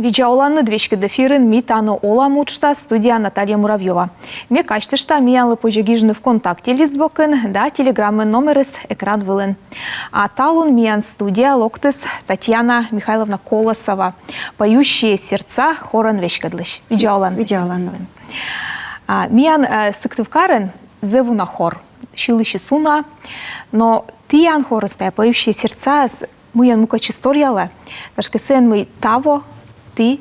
Видеоланны двечки дефирен митано олам учта студия Наталья Муравьева. Ме качтышта миялы пожегижны ВКонтакте листбокен, да телеграммы номерес экран вылен. А талун миян студия локтыс Татьяна Михайловна Колосова. Поющие сердца хорон вешкадлыш. Видеоланны. Видеоланны. Миян сыктывкарен зеву на хор. Шилыщи суна, но тиян хоростая поющие сердца миян мукачисторияла. Кашке сен мы того ти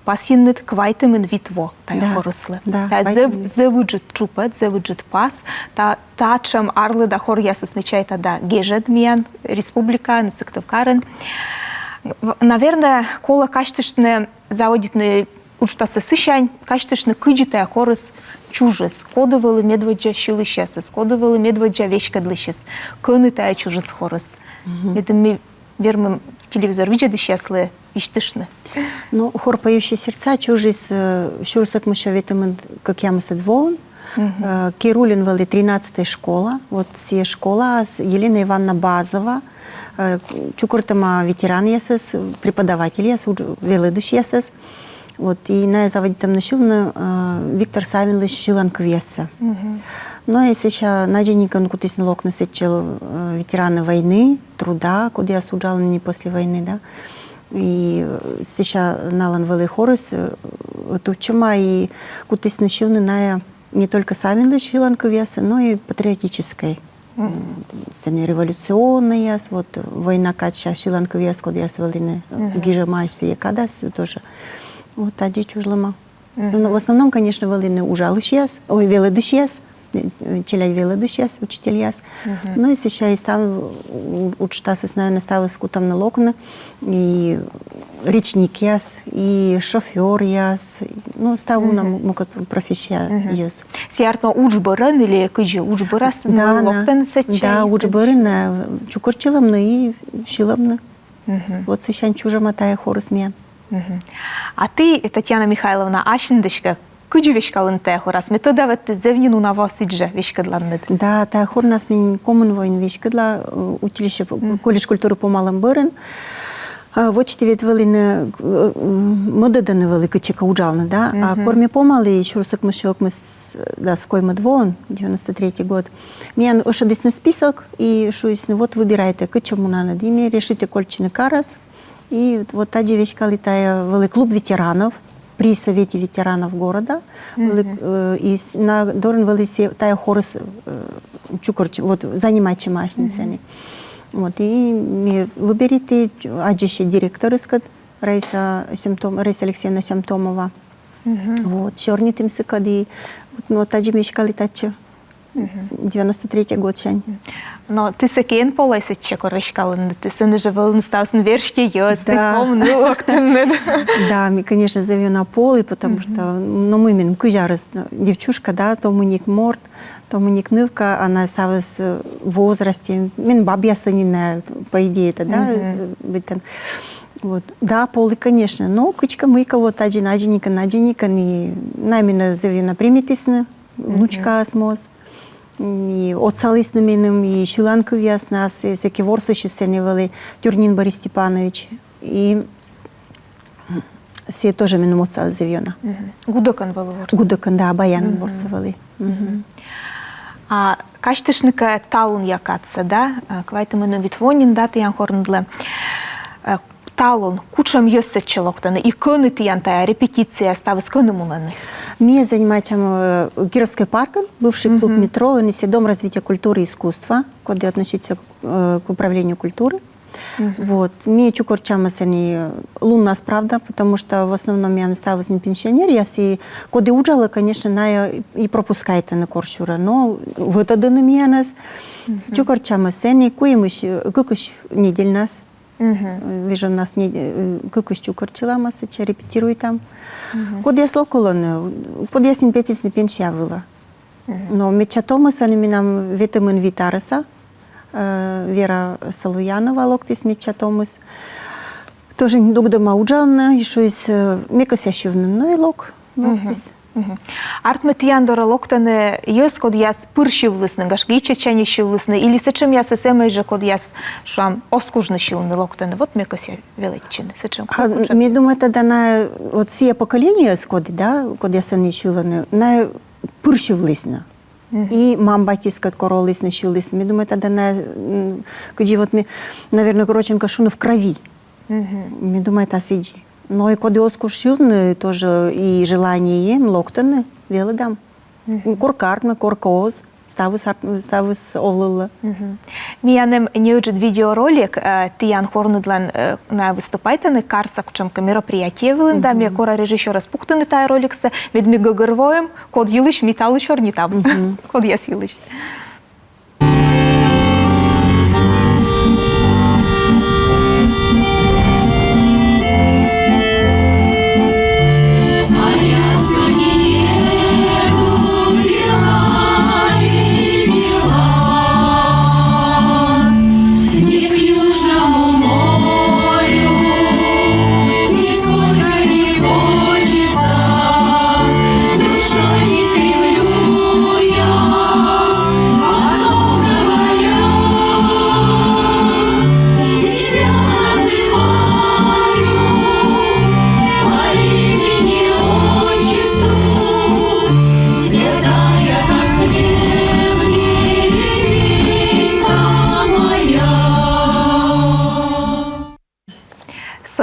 пасиннет квайтемен витво та хорыслы. Та зевуджет трупет, зевуджет пас, та тачем арлы да хор ясу смечайта да гежет миян республика, сыктывкарен. Наверное, кола качтышны заводитны учтасы сыщань, качтышны кыджитая хорыс чужес. Кодовалы медведжа шилыщесес, кодовалы медведжа вешкадлыщес. Кыны тая чужес хорыс. Это мы вермым телевизор видят исчезли иштышны. Ну, хор «Поющие сердца» чужис щурсак мышаветым, как я мыслит волн. Кирулин вали 13-я школа. Вот все школа с Елена Ивановна Базова. Чукуртама ветеран ясес, преподаватель яс, велыдыш ясес. Вот, и на заводитам нащилна Виктор Савинович Шиланквеса. Но и сейчас наденникан кутисный лок насечил ветераны войны, труда, куда я суджала не после войны, да. И сейчас налан вели хорус, тучема и кутисный щилны на не только Савинович Шиланквеса, но и патриотической. Сами революционные, вот война кача Шиланквес, куда я свалины гижамайся и кадас тоже. Вот тади чужлама. В основном, конечно, валины ужалыш, ой, велыдыш яс. Челядь велыдыш яс, учитель яс. Ну и сейчас там учтасы, наверное, ставы скутам на локны, и речник яс, и шофер яс, ну, ставу нам мукат профессия яс. Сиартно учбырын или кыжи учбырас локтен сечей? Да, учбырын, чукурчиламны и шиламны. Вот сейчас чужа матая хорус мен. А ты, Татьяна Михайловна, ащындышка, кыджи вешкалын тая хорас? Метода вот зевнину на вас иджа вешкадланнед? Да, тая хор нас мен коммун войн вешкадла, училище, колледж культуры по малым бырын. Вот четыре велины модеданы вели кычека уджалны, да? А корми помалы еще раз мы шок мы да скоймы двон 93-й год. Мен ошадисный список и шуис вот выбирайте кычему надо, и мне решите кольчины карас. И вот тади вещкали тая вели клуб ветеранов при совете ветеранов города. И на дорн вели тая хорус чукорч вот занимать чемашницами. Вот и выберите аджище директор искать Раиса Алексеевна Симптомова. Вот черный тем сыкади вот тади вещкали тачи 93-й год шань. Но ты сакен полайся чекор вешкалын, ты сын же был ставсын вершки ёст, ты помню октеннед. Да, мы, конечно, зовем на полы, потому что, ну, мы именно кыжарыс девчушка, да, то мы ник морд, то мы ник нывка, она ставилась в возрасте, мен бабья санина, по идее, это, да, вот. Да, полы, конечно, но кычка мыка вот один наденника, и нами зовем приметисны, внучка осмоз. И отцалис на менем, и Шиланков яс нас, и всякие ворсы счастливые, Тюрнин Борис Степанович, и все тоже менем отцалис завьена. Гудокан был ворсы? Гудокан, да, баяном ворсы вали. А качтышника талун якатса, да? Квайте менем витвонин, да, тиян хорндле. Талун, кучам ёсset челоктаны, и көны тиян тая репетиция ставы с көны муланы? Мне занимаюсь Кировский парк, бывший клуб метро, и Дом развития культуры и искусства, куда относится к управлению культуры. Вот. Мне чукорчама сани лунна справда, потому что в основном я осталась не пенсионер, я си коды уджала, конечно, на и пропускайте на коршура, но вот это на меня нас чукорчама сани, куемыш кукуш недель нас. Вижу нас кукуш чукорчила масса, репетирую там. Куда я слоколон, куда я с ним петис не пенсия была. Но мечтома с ними нам витамин Витараса, Вера Салуянова, локтис мечтомас. Тоже недолго дома уджана, еще из мекасящевным, ну и лок. Артме тияндора локтане йос код яс пырши влысны, гаш гичечани ши влысны, или сечем яс эсэмэй же код яс шуам оскужны шилны локтане. Вот мне кося величины. Сечем. Ми думаю, тогда на вот все поколения скоди, да, код я сани шиланы, на пырши влысны. И мам батиска королыс на шилыс. Ми думаю, тогда на куди вот ми, наверное, короченько шуну в крови. Ми думаю, это сиди. Но и коды оскушилны тоже и желание им локтаны велодам. Куркартны, куркоз, ставыс овлыла. Миянем неуджит видеоролик, тиян хорнудлан на выступайтаны карсак чемка мероприятие вылында, ми кора режиссера спуктаны тай роликсы, ведь ми гыгырвоем, код йылыш металлы чорни там, код яс йылыш.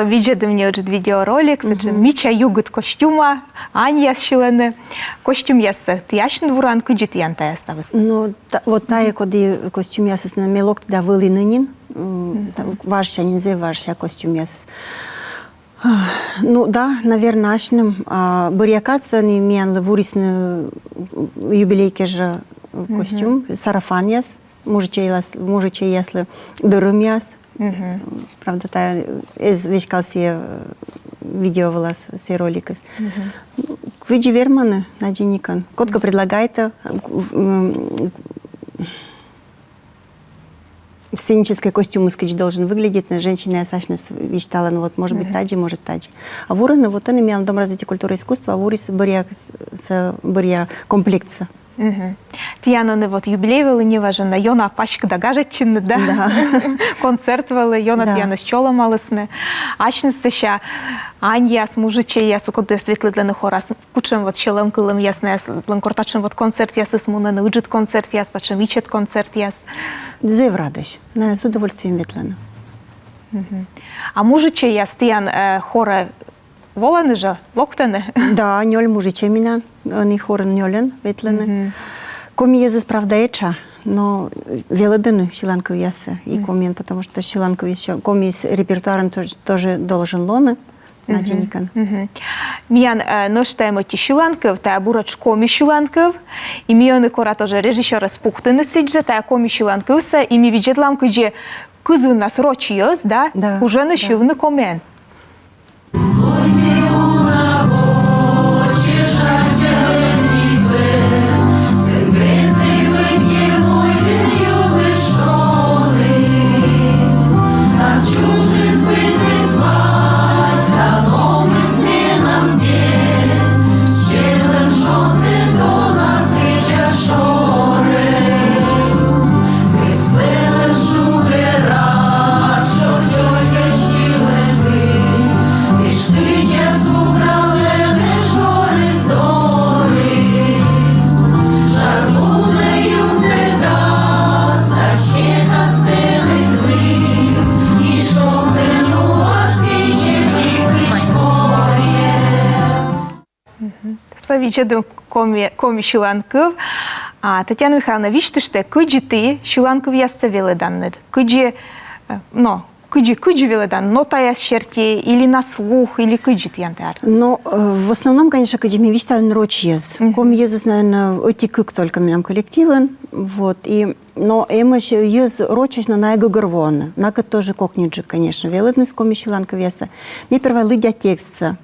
Widzicie mnie już wideorolik, znaczy Micia jugud kostiuma, Ania szilene. Kostium jest jaśny dwuran, kiedy ty anta jest tam? Ну, вот тая, коли костюм ясес на мелок, да вылинынин, варша, не знаю, варша костюм ясес. Ну, да, наверное, ашным. Бурякаться не меньше вурисны юбилейки же костюм, сарафан яс, мужичей ясли дырым яс. Правда, та из вещкал все видео волос, все ролики. Види верманы на Дженикан. Котка предлагает сценический костюм, скажи, должен выглядеть. На женщине я Сашна мечтала, ну вот, может быть, таджи, может, таджи. А в Уране, вот он имел Дом развития культуры и искусства, а в Урис борья комплекса. Тияно не вот юбилей вели не важно, йона пачка да гажет чинне, да? Концерт вели, йона тияно з чола малисне. Ачне се ще Анья с мужичей ясу, коли світлі для них орас. Кучем вот щелем килим ясне, ленкортачем вот концерт яс муне, не уджит концерт яс, тачем ичет концерт яс. Зев радость, с удовольствием ветлена. А мужичей яс тиян хоре воланы же, локтене? Да, нёль мужичей меня, они хоры нёлен, ветлены. Коми езы справдаеча, но велодыны щеланков ясы и комин, потому что щеланков еще, коми с репертуаром тоже должен лоны. Миян ноштаємо ті щіланків, та бурач комі щіланків, і міяни кора теж режисера спухтини сидже, та комі щіланкився, і мі віджетлам, коли кизви нас рочі йоз, да, уже не щивни комен. Віджедем комі щіланків. А Тетяна Михайловна, вічте ж те, киджі ти щіланків ясце веледанне? Киджі, ну, киджі веледан, нота яс черті, или на слух, или киджі ти янтеар? Ну, в основном, конечно, киджі ми вічте нроч ез. Коми езус, наверное, отикык только нам коллективен, вот, и, но эмаш ез рочечно на эго горвоны, на кот тоже кокниджи, конечно, веледность коми щіланків ясце. Мне первое лыдя текстца.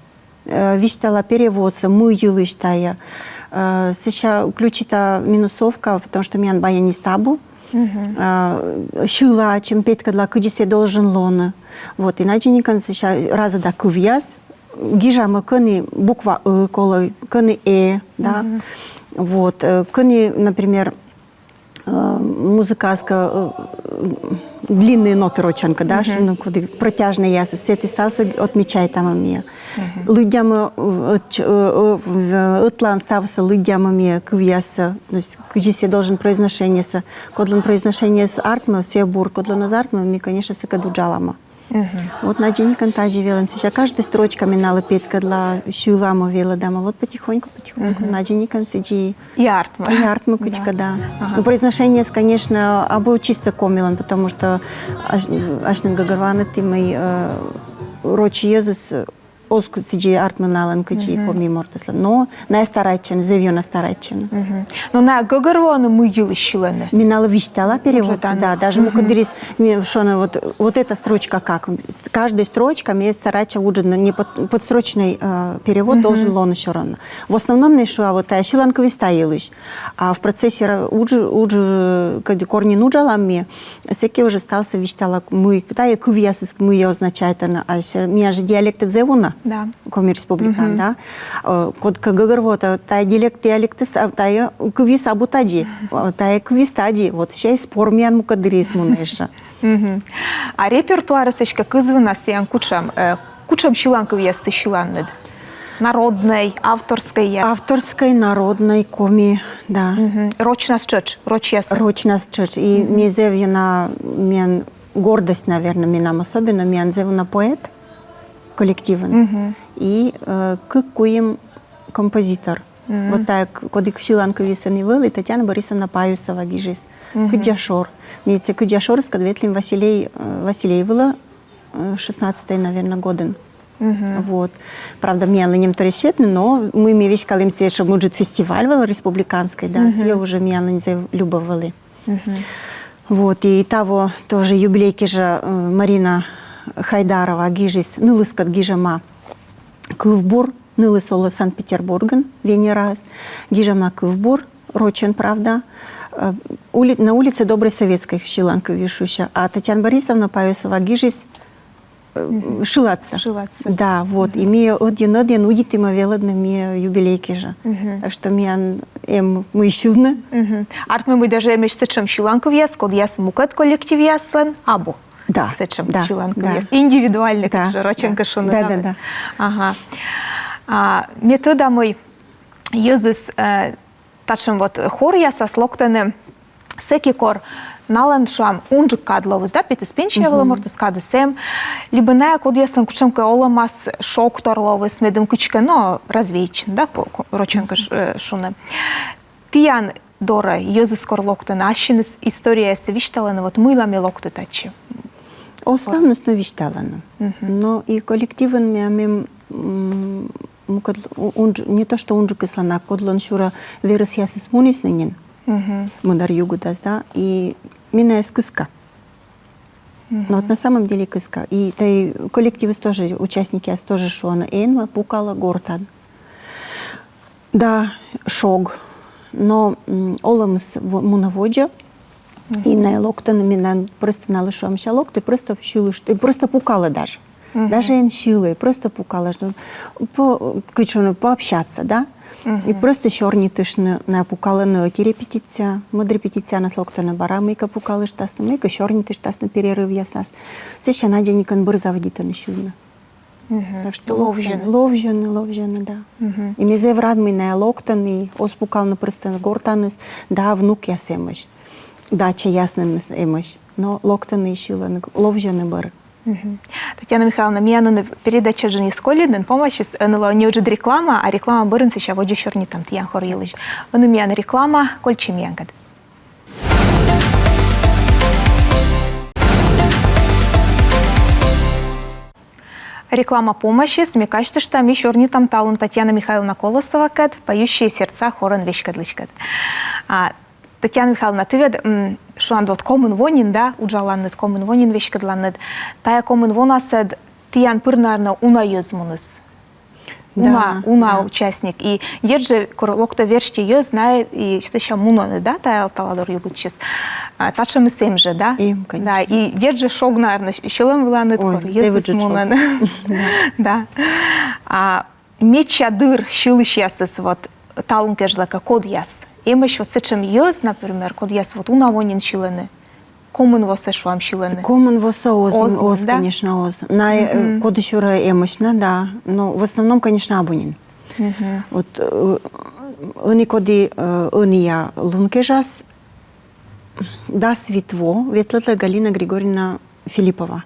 Виштала переводца, муюлы штая. Сейчас включита минусовка, потому что меня бая не стабу. Шула, чем петка для кыджисе должен лона. Вот, иначе никак сейчас раза да кувьяс, гижама кыни буква колы, кыни да. Вот, кыни, например, музыкаска длинные ноты рочанка, да, що ну куди протяжне ясне, це ти стався отмічай там мені. Людям отлан стався людям мені квяса, то есть куди должен произношение с, кодлон произношение с артма, все бур, кодлон з артма, ми, конечно, се кадуджалама. Вот на день контажи велим. Сейчас каждая строчка минала петка для шуламу вела дама. Вот потихоньку, на день консиджи. И артма. И артма кучка, да. Но произношение, конечно, або чисто комилан, потому что ашнен гагарвана ты мой рочи езус оску сиджи артма налан кучи коми мортасла. Но на старайчен, зевью на старайчен. Но на гагарвана мы ели щелены. Минала виштала перевод, да, даже мукадрис, что вот эта строчка как, каждая строчка, мне стараться уже не подстрочный перевод должен лон еще рано. В основном не шо, вот щеланка вистаилыш, а в процессе уже когда корни нуджала мне, всякий уже стался виштала, мы, та кувьяс мы ее означает, а меня же диалект зевуна. Да. Коми республикан, да. Код гагарвота, та диалекты, та квис абутади, та квис тади. Вот сейчас спор мян мукадрис мунеша. А репертуар сечка кызвына стян кучам щеланков есть щеланнед. Народной, авторской есть. Авторской, народной, коми, да. Рочна счеч, рочьяс. Рочна счеч. И мне зевьена, мен гордость, наверное, менам особенно, мен зевьена поэт. Коллективен. И куем композитор. Вот так, когда Щеланка висани вел, и Татьяна Борисовна Паюсова гижис. Куджашор. Мне это Куджашор, с Кадветлин Василеевла, 16-й, наверное, годен. Вот. Правда, мне на нем торешетны, но мы вещь калимся, что будет фестиваль вел республиканский, да, все уже меня на ней любовали. Вот, и того тоже юбилейки же Марина Хайдарова гижис, нылыскат гижама Кывбур, нылысолы Санкт-Петербурген, Венераз, гижама Кывбур, Рочен, правда, на улице Доброй Советской Щеланка вишуща, а Татьяна Борисовна Паюсова гижис Шилаца. Да, вот, и мне один удит има велодна мне юбилейки же, так что мне мы щудны. Артме мы даже мешцы чем Щеланков яс, код яс мукат коллектив яслен, або. Да, Сечем да, Щеланков да. яс. Индивидуальный, Да, как Роченко шуна. Да. Ага. Метода мой юзис тачем вот хор яса слоктене секи кор нален шам унжик кадловыз, да, пети спенчия вела мортис кадесем, либо не код ясен кучемка оламас шокторловыз медем кучка, но развеичен, да, Роченко шуна. Тиян Дора, юзис кор локтене, ашинес история се вишталена, вот мылами локты тачи. Основно вишталена. Но и коллективен мямим не то, что унжик ислана, кодлан шура верес ясис мунисненин, мудар югудас, да, и меня из кыска. Но вот на самом деле кыска. И коллективы тоже, участники тоже шуана энма, пукала гортан. Да, шог. Но оламс мунаводжа, и на локтан меня просто налышуам локты, просто щулыш, просто пукала даже. Даже эншилы, просто пукала, пообщаться, да? И просто щорни тышны на пукала на эти репетиция, мод репетиция на слоктана бара, мыка пукала штасна, мыка щорни ты штасна перерыв ясас. Сейчас на день кан бырза водита на щудна. Так что ловжены, да. И мне зеврад мы на локтан и оспукал на просто гортанес, да, внук я семаш. Да, че ясно эмаш, но локтан и щила, ловжены бар. Татьяна Михайловна, меня передача же не сколиден, помощь, не уже реклама, а реклама бырынцы сейчас води черни там, тиян хор елыш. Он у меня реклама, кольчи мянгад. Реклама помощи, смекачты, что ми черни там талун Татьяна Михайловна Колосова, поющие сердца хорон вещкадлычкад. Татьяна Михайловна, ты ведь что он вот коммун вонин, да, уджаланнет коммун вонин вещкадланнет, тая коммун вонасед тиян пырнарна уна юзмунус. уна участник. И еже корлокто верште ее знает, и что сейчас муноны, да, та таладор югучис. Тача мы сем же, да? Им, конечно. Да, и еже шог, наверное, щелом выланет, езус мунаны. Да. Меча дыр щилыш ясыс, вот, талун кежлака код яс. Имеш вот сечем йоз, например, код яс, вот уна вонин щилены. Комун восе швам щилены. Комун восе оз, да? конечно, оз. На код еще эмочно, да. Но в основном, конечно, абунин. Вот они коди я лункежас да светво, ветлата Галина Григорьевна Филиппова.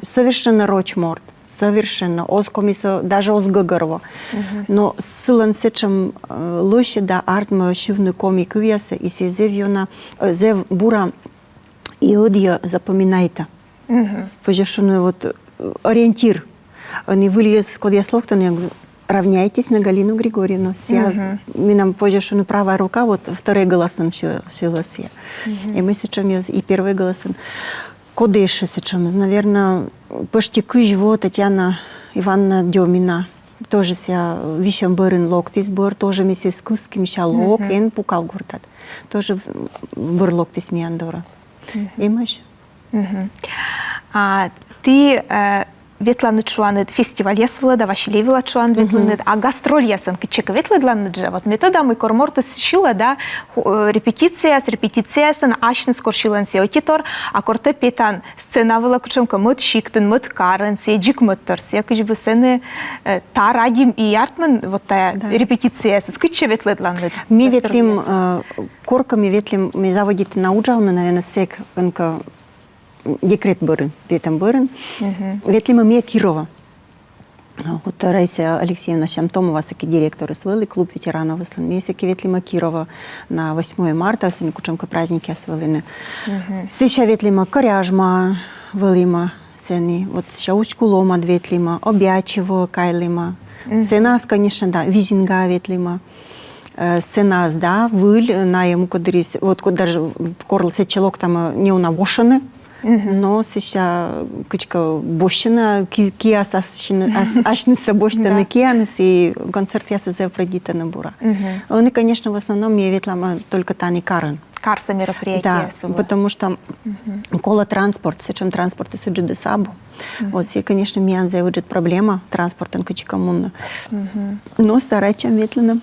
Совершенно рочморд, совершенно оз комисса, даже оз Гагарова. Но сылан сечем лоще да артма шивны комик веса и се зевьона зев бура и одия запоминайте. Пожешено вот ориентир. Они вылез, когда я слухтан, я говорю, равняйтесь на Галину Григорьевну. Минам пожешено правая рука, вот второй голосан шилась я. И мы сейчас и первый голосан. Кодеши сейчас, наверное, почти кыжво Татьяна Ивановна Демина. Тоже ся вишем бырын локтис быр, тоже миссис Куским шалок, эн пукал гуртат. Тоже быр локтис миандора. Имаш? Ты ветланы чуаны фестиваль ясвала, да Василий вела чуан ветланы, а гастроль ясан кичек ветланы же. Вот метода мы кормортус шила, да, репетиция с репетициясын ашны скорчилан сеотитор, а корте петан сцена вела кучемка мот шиктен, мот карен, седжик моттор, се кичбы сены та радим и яртман вот та репетиция с киче ветланы. Ми ветлим корками ветлим ми заводит науджауна на сек энка декрет бырын, ветем бырын. Ветлима Мия Кирова. Вот Раиса Алексеевна Шамтомова, саки директор СВЛ, клуб ветеранов ислам. Месяки Ветлима Кирова на 8 марта, сами кучемка праздники СВЛ. Сеща Ветлима Коряжма, Велима, сени. Вот Шаучку Лома Ветлима, Обячево, Кайлима. Сенас, конечно, да, Визинга Ветлима. Сенас, да, Выль, на ему кодырис, вот даже корл сечелок там не унавошены. Но сейчас качка бощина, киас ашнеса бощина кианес и концерт я созев продита на бура. Они, конечно, в основном я ветлама только Тани Карен. Карса мероприятия. Да, потому что кола транспорт, сечем транспорт и суджи сабу. Вот все, конечно, миян заявляет проблема транспортом качка мунна. Но старайчам ветлена.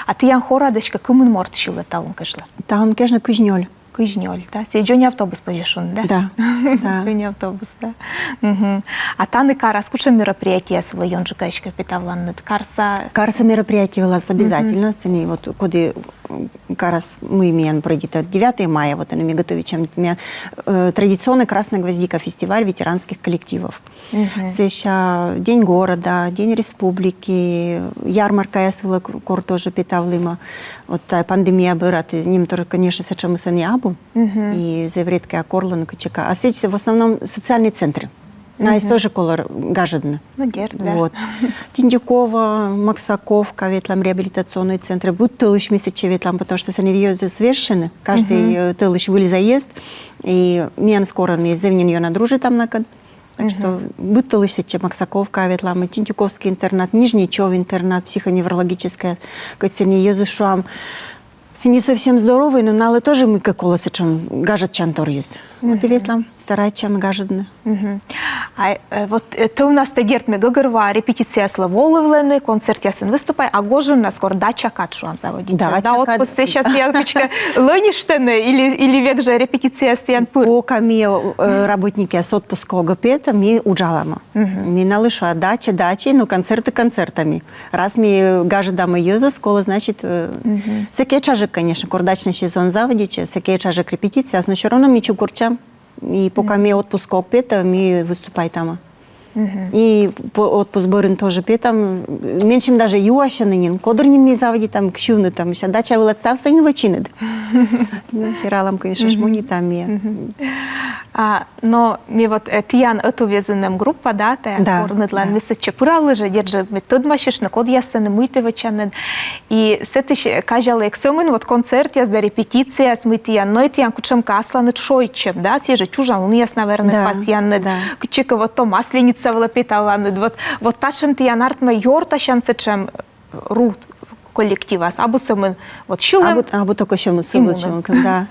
А ты ян хорадочка кумын морт шила талун кажла? Там, конечно, кыжнёль. Кыжнёль, да? Це джоні автобус пожешун, да? Да, да. Джоні автобус, да. А таны кара, скуча мероприятия свой ёнжу качка питавланны? Карса мероприятие у нас обязательно. Они вот коды карас мы имеем пройдет 9 мая, вот они готовят чем традиционный «Красная гвоздика» фестиваль ветеранских коллективов. Сейчас День города, День республики, ярмарка СВЛ кор тоже питавлима. Вот пандемия была, ним тоже, конечно, сейчас мы сами абу и завредка акорлана качака. А сейчас в основном социальные центры. На есть тоже колор гажедно. Ну, дер, да. Вот. Тиндюкова, Максаковка, ветлам реабилитационные центры. Будь тылыш месяче ветлам, потому что они ее завершены. Каждый тылыш выль заезд. И мен скоро мне зевнин ее надружит там накад. Так что будь тылыш сече Максаковка, ветлам, Тиндюковский интернат, Нижний Чов интернат, психоневрологическая, как они ее зашуам. Не совсем здоровый, но налы тоже мы как колосы, чем гажет чантор есть. Вот и ветлам, старается, чем гажетны. А вот то у нас тегерт ми гогорва репетиция словоловлены, концерт ясен выступай, а гожу на скоро дача катшуам заводить. Да, отпуск сейчас я качка лоништены или век же репетиция стян пыр. Пока ми работники с отпуска гопета, ми уджалама. Ми налыша дачи, но концерты концертами. Раз ми гажедам ее за школу, значит, всякие чажик, конечно, курдачный сезон заводить, всякие чажик репетиция, но все равно ми чукурчам. И пока ми отпуск пета, ми выступай там. И отпуск бырын тоже петам. Меньшим даже юашанынин. Кодырнин ми заводи там кшюны там. Сейчас дача был отстався не вачинет. Ну, хералам, конечно, шмуни там. Но ми вот тиян отовязанным группа, да, те Да, хорныдлан да. мисля чепуралы же держи метод машиш на код ясен мыйты вачанен. И сетиш кажалы эксомен вот концерт яс да репетиция с мы тиян, но тиян кучем каслан шойчем, да, те же чужан, ну яс наверное Да, пасьян, да. кучека вот то масленица влапеталан, вот тачем тиян артма йорта шансечем рут коллектива, або саме вот щулем. Або только ще ми Імуна. силочим, да.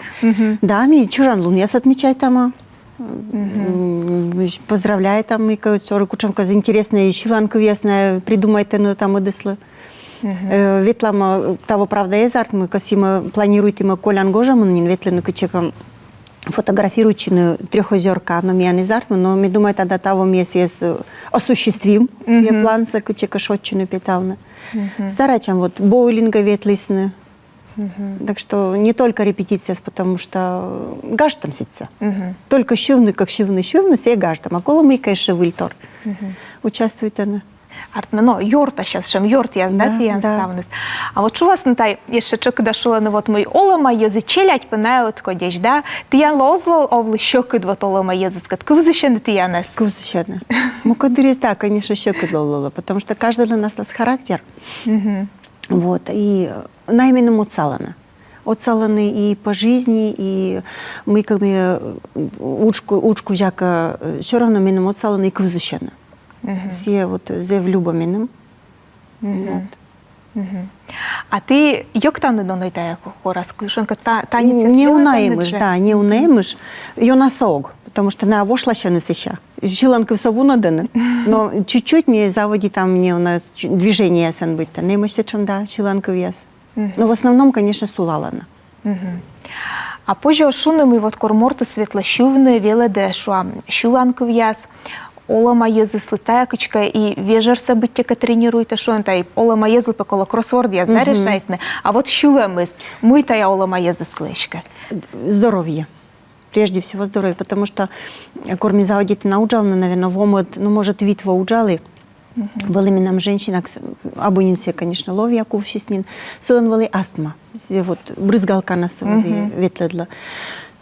Да, ми чужан лунес отмечай там. Поздравляй там, и кажется, кучемка интересная щиланка ясная, придумайте, ну там одесло. Ветлама того правда езарт, мы косимо планируете мы колян гожа, мы не ветлену кучекам фотографируючи трьохозерка на миян езарт, но мы думаем тогда того месяца осуществим свой план, за кучека шотчину питална. Старачам вот боулинга ветлисны. Так что не только репетиция, потому что гаш там сидится. Только щивны, как щивны, все гаш там. А коло мы, конечно, вильтор. Участвует она. Артно, но йорта сейчас, шем йорт я Да, знати, я да. ставнес. А вот что вас на тай, еще чок дошла на вот мой олама язычелять пенают кодеш, да? Ты я лозло овли щекы вот олама языцкат. Кого защищен ты я нес? Кузычадно. Ну, кадырис, да, конечно, щеки лолола, потому что каждый для нас характер. Вот, и наименно уцалана. Уцаланы и по жизни, и мы как бы учку жака все равно минем уцаланы и кузычадно. Все вот зе влюбленным. Вот. А ты йокта не донайта яку хорас, кушенка таніця Не унаемыш, да, не унаемыш. Ее насог, потому что на вошла ще не сеща. Жиланка в сову надана, но чуть-чуть мне заводи там мне у нас движение ясен быть. Не мышься чем да, жиланка вес. Но в основном, конечно, сулалана. А позже шунами вот корморту светлощувны веле дешуа, щиланку вяз, олама езыслы таякочка и вежерса быттека тренируйте, шо он тай олама езлы поколо кроссворд я знаю решайтны, а вот щулемыс, мы тая олама езыслышка. Здоровье. Прежде всего здоровье, потому что корми заводить научал, наверное, в омут, ну, может, вид воуджалы. Были нам женщина, абонинция, конечно, лов яков шестнин, сылан вали астма, вот брызгалка нас ветледла.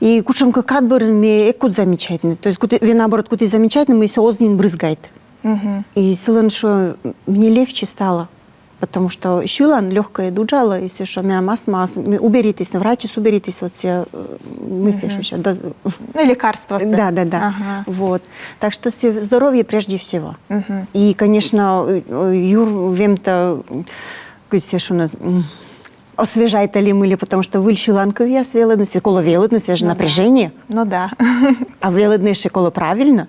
И кучам как адборн мне экут замечательный, то есть вы наоборот куда замечательный, мы все ознин брызгает. И сылан что мне легче стало, потому что щулан легкая дуджала, если что, у меня астма, уберитесь, на врачи уберитесь, вот все мысли, что сейчас. Ну, лекарства. Да. Ага. Вот. Так что здоровье прежде всего. И, конечно, Юр вем-то, что освежает ли мыли, потому что выльши ланкові, я веледності, коло веледності, же напряжение. Ну да. А веледності коло правильно.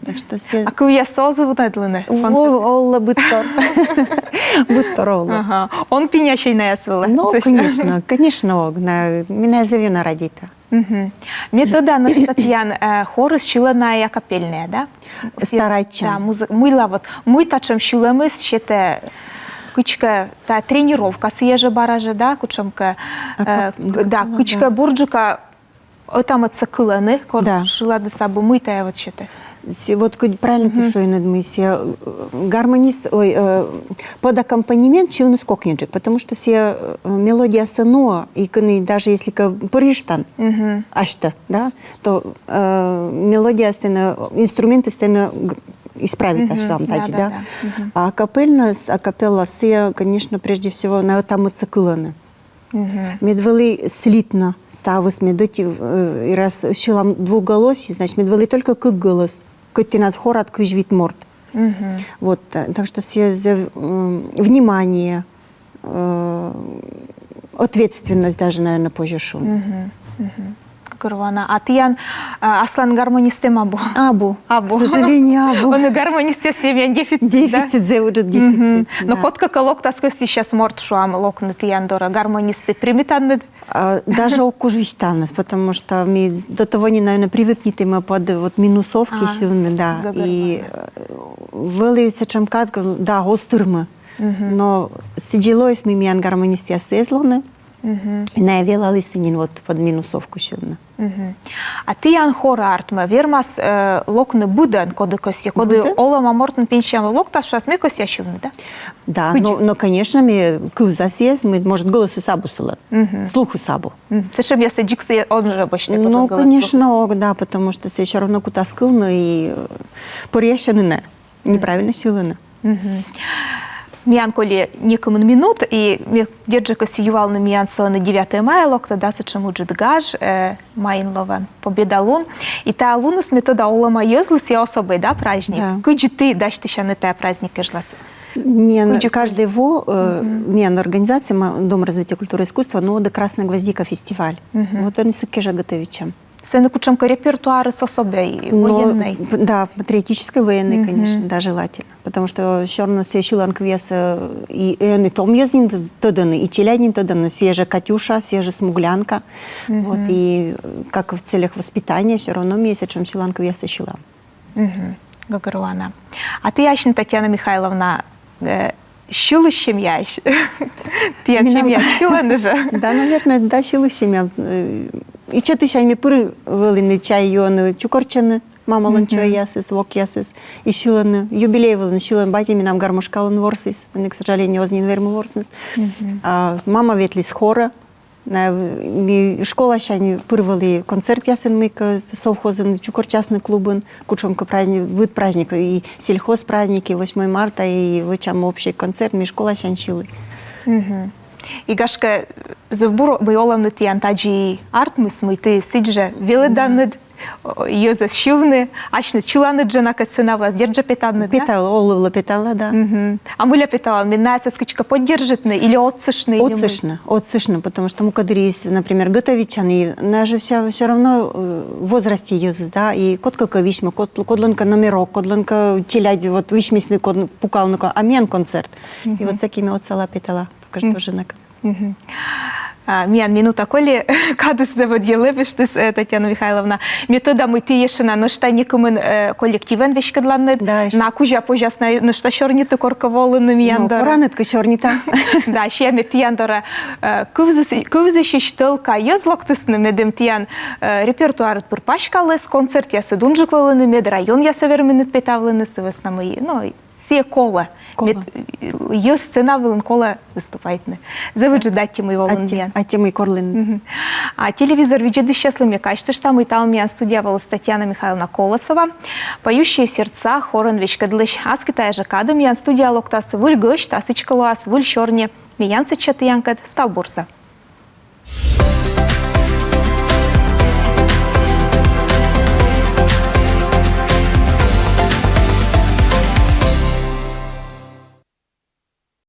Так что все... А коли я созу вот это Олла будтор. Будтор Олла. Ага. Он пенящий не свела. Ну, конечно, меня завена радита. Метода на штатьян хорус щілена капельная, да? Старайча. Да, музыка. Мыла вот, мы тачем щілемис, ще те кучка, та тренировка свежа баража, да, кучемка, да, кучка бурджука, там от циклены, шила до собой, мы та вот ще те. Вот правильно ты что надмыслил, гармонист, под аккомпанемент чего не скокнет, потому что все мелодия сано и даже если париштан, ашта, да, то мелодия стена, инструменты стена исправить ашрам тачи, да. А акапелла все, конечно, прежде всего на там циклены. Медвели слитно ставились медоті, і раз щилам двуголосі, значит, медвели только как голос, как ты над хорат, как жвит морд. Вот, так что все внимание, ответственность даже, наверное, позже шум. Курвана. А ты ян аслан гармонистем абу? Абу. К сожалению, абу. Он и гармонисте семьян дефицит, дефицит, да? Уже дефицит. Но котка колок таскос сейчас морд шуам локны ты ян дора гармонисты примитанны? Даже окужвищтанность, потому что мы до того не, наверное, привыкнете мы под вот минусовки сильные, да. И вылиться чамкат, да, остырмы. Но сиджилось мы миян гармонисты осезланы. Не вела листинин вот под минусовку щилна. А ти ян хора артме, вірмас локне буден кодикосі, коли Буден? олама мортен пінчем локта, що ми косящивне, да? Да, Куджу. но конечно, мы кузас есть, мы, может, голосы сабу сулы, слуху сабу. Це щоб я сиджікси он же бочне Ну, конечно, да, потому что все равно куда скыл, но и порещены не, неправильно силы не. Міян колі нікому минут, і дєджа косіював на міян со на 9 мая локта, да, це чому джидгаж, майнлове, побіда лун. І та лунус метода олама єзлус є особи, да, праздник. Да. Куджі ти, даш ти ще не те праздники жлас? Мен, каждый его, мен организация, Дом развития культуры и искусства, но до Красная Гвоздика фестиваль. Вот они с же готовят чем. Це не кучемка репертуари з особи воєнної. Да, патриотической, военной, конечно, да, желательно. Потому что все равно все шиланг веса и том ездин тоданы, и челядин тоданы, все же Катюша, все же Смуглянка. Вот, и как в целях воспитания все равно месячем шиланг веса шила. Гагаруана. А ти, яшна Тетяна Михайловна, щили щем'яш? Ти ян щем'яш, щила не же? Да, наверное, да, шилы семья. И че ты щами пыры вылыны чай юаны чукорчаны, мама ланчо ясыс, вок ясыс, и шиланы, юбилей вылыны, шиланы батями нам гармошкалын ворсыс, они, к сожалению, вознин верму ворсныс. Мама ветлис хора, школа щани пырвали концерт ясын мыка, совхозын, чукорчасный клубын, кучомка праздник, вид праздника, и сельхоз праздники, 8 марта, и вычам общий концерт, ми школа щан шилы. І гашка завбуру бойолам на ті антаджі артмус, ми ти сидже віледанед, йоза щивне, аж не чуланед жена касина влас, дірджа питанед, да? Питала, олывла питала, да. А муля питала, минается скачка поддержитне или отсышне? Отсышно, потому что мы когда есть, например, готовичан, и она же все равно в возрасте ездит, да, и котка вишма, кодланка номерок, кодланка челядь, вот вишмисный пукал, а мен концерт. И вот всякими от села питала, каждого жена. Міян минута колі кадус заводіли, виштис Тетяна Михайловна. Метода ми ти єшина, но шта нікому колективен вишкадланне, на кужа пожасна, но шта шорні ти корковоли міяндора. Ну, поранитка шорніта. Да, ще ми тіяндора кувзиші штилка єзлоктисне, медем тіян репертуар пурпашкали з концерт, я седунжиквали мед, район я севермінит питавлене, сивесна мої, ну, ці коле. Є сцена вилен коле виступайтне. Завиджу датті мої волонтіян. А ті мої корлин. А телевизор видит счастливыми качествами, там меня студия Тетяна Михайловна Колосова, поющие сердца, хорон вечкадлыш, аскитая же кадом, ян студия локтас, вуль гощ, тасычкалуас, вуль щорне, миян сычаты янкад, став бурса.